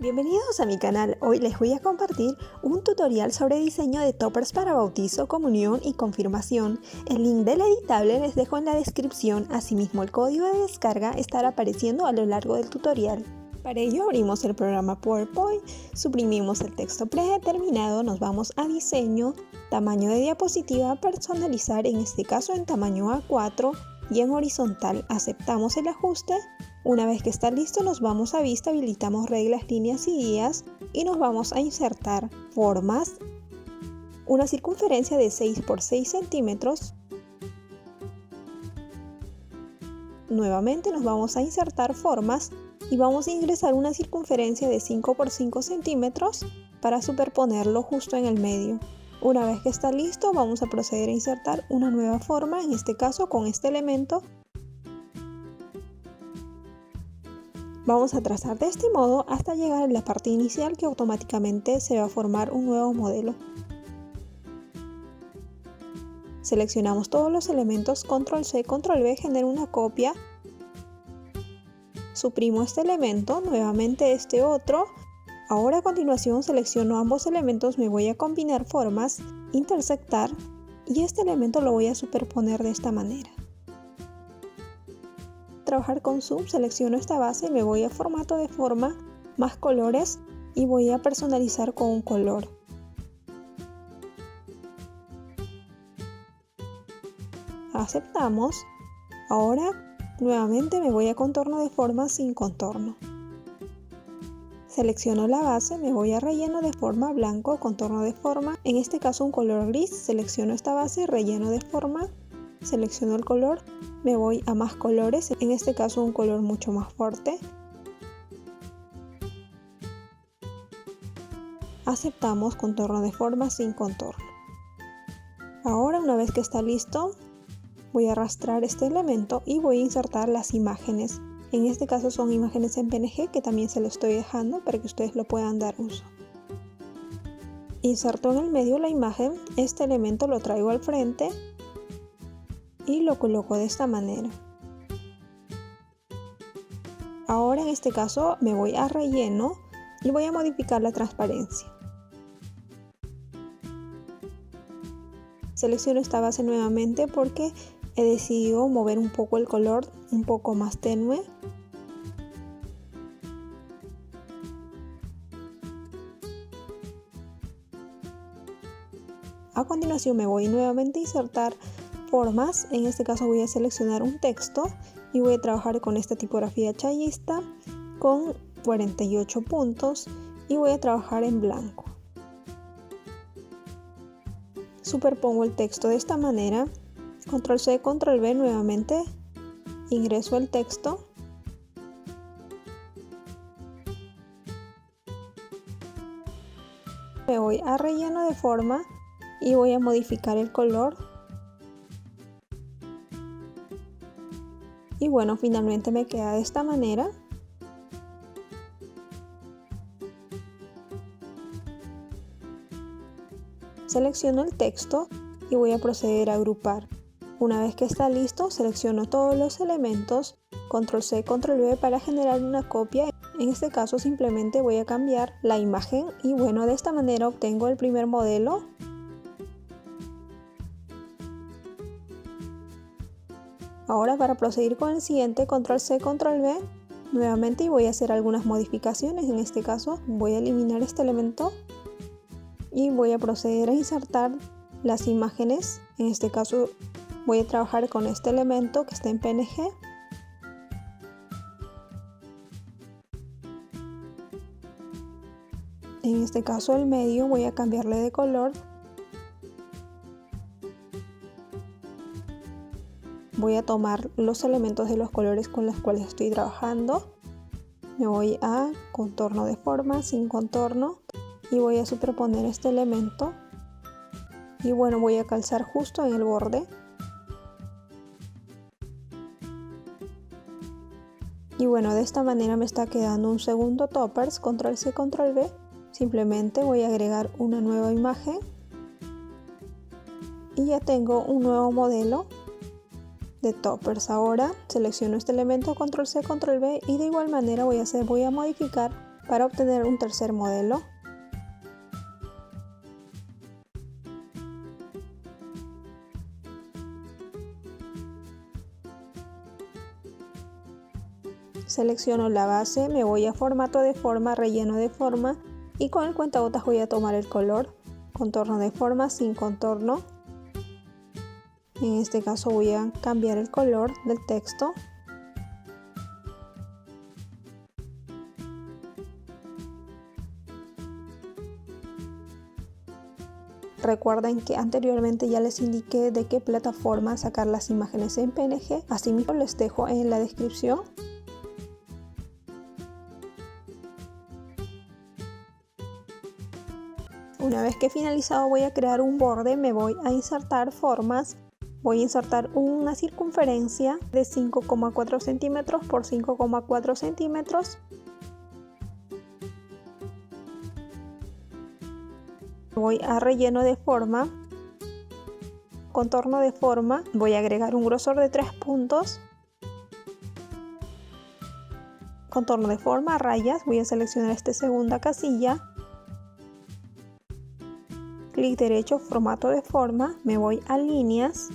Bienvenidos a mi canal. Hoy les voy a compartir un tutorial sobre diseño de toppers para bautizo, comunión y confirmación. El link del editable les dejo en la descripción, asimismo el código de descarga estará apareciendo a lo largo del tutorial. Para ello abrimos el programa PowerPoint, suprimimos el texto predeterminado, nos vamos a diseño, tamaño de diapositiva, personalizar, en este caso en tamaño A4 y en horizontal. Aceptamos el ajuste. Una vez que está listo, nos vamos a vista, habilitamos reglas, líneas y guías y nos vamos a insertar formas, una circunferencia de 6 por 6 centímetros. Nuevamente nos vamos a insertar formas y vamos a ingresar una circunferencia de 5 por 5 centímetros para superponerlo justo en el medio. Una vez que está listo, vamos a proceder a insertar una nueva forma, en este caso con este elemento. Vamos a trazar de este modo hasta llegar a la parte inicial, que automáticamente se va a formar un nuevo modelo. Seleccionamos todos los elementos, control C, control V, genero una copia. Suprimo este elemento, nuevamente este otro. Ahora a continuación selecciono ambos elementos, me voy a combinar formas, intersectar y este elemento lo voy a superponer de esta manera. Trabajar con zoom, selecciono esta base, me voy a formato de forma, más colores y voy a personalizar con un color. Aceptamos. Ahora nuevamente me voy a contorno de forma sin contorno. Selecciono la base, me voy a relleno de forma blanco, contorno de forma, en este caso un color gris, selecciono esta base, relleno de forma. Selecciono el color, me voy a más colores, en este caso un color mucho más fuerte. Aceptamos contorno de forma sin contorno. Ahora una vez que está listo, voy a arrastrar este elemento y voy a insertar las imágenes. En este caso son imágenes en PNG que también se lo estoy dejando para que ustedes lo puedan dar uso. Inserto en el medio la imagen, este elemento lo traigo al frente y lo coloco de esta manera. Ahora en este caso me voy a relleno y voy a modificar la transparencia. Selecciono esta base nuevamente porque he decidido mover un poco el color, un poco más tenue. A continuación me voy nuevamente a insertar formas, en este caso voy a seleccionar un texto y voy a trabajar con esta tipografía chayista con 48 puntos y voy a trabajar en blanco. Superpongo el texto de esta manera, control C, control V, nuevamente ingreso el texto. Me voy a relleno de forma y voy a modificar el color. Y bueno, finalmente me queda de esta manera. Selecciono el texto y voy a proceder a agrupar. Una vez que está listo, selecciono todos los elementos, control C, control V para generar una copia. En este caso simplemente voy a cambiar la imagen y bueno, de esta manera obtengo el primer modelo. Ahora para proseguir con el siguiente, control C, control V nuevamente y voy a hacer algunas modificaciones. En este caso voy a eliminar este elemento y voy a proceder a insertar las imágenes. En este caso voy a trabajar con este elemento que está en PNG. En este caso el medio voy a cambiarle de color. Voy a tomar los elementos de los colores con los cuales estoy trabajando. Me voy a contorno de forma, sin contorno y voy a superponer este elemento. Y bueno, voy a calzar justo en el borde. Y bueno, de esta manera me está quedando un segundo toppers, control C, control V. Simplemente voy a agregar una nueva imagen. Y ya tengo un nuevo modelo de toppers. Ahora selecciono este elemento, control C, control V y de igual manera voy a modificar para obtener un tercer modelo. Selecciono la base, me voy a formato de forma, relleno de forma y con el cuentagotas voy a tomar el color, contorno de forma sin contorno. En este caso voy a cambiar el color del texto. Recuerden que anteriormente ya les indiqué de qué plataforma sacar las imágenes en PNG, asimismo les dejo en la descripción. Una vez que he finalizado voy a crear un borde, me voy a insertar formas, voy a insertar una circunferencia de 5,4 centímetros por 5,4 centímetros. Voy a relleno de forma, contorno de forma, voy a agregar un grosor de 3 puntos. Contorno de forma, rayas, voy a seleccionar esta segunda casilla. Clic derecho, formato de forma, me voy a líneas.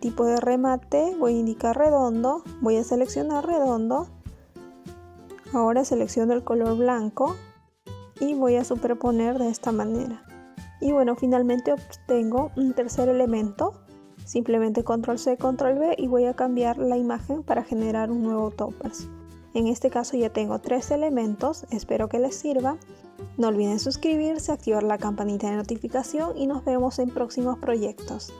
Tipo de remate, voy a indicar redondo, voy a seleccionar redondo. Ahora selecciono el color blanco y voy a superponer de esta manera. Y bueno, finalmente obtengo un tercer elemento. Simplemente control C, control V y voy a cambiar la imagen para generar un nuevo toppers. En este caso ya tengo 3 elementos, espero que les sirva. No olviden suscribirse, activar la campanita de notificación y nos vemos en próximos proyectos.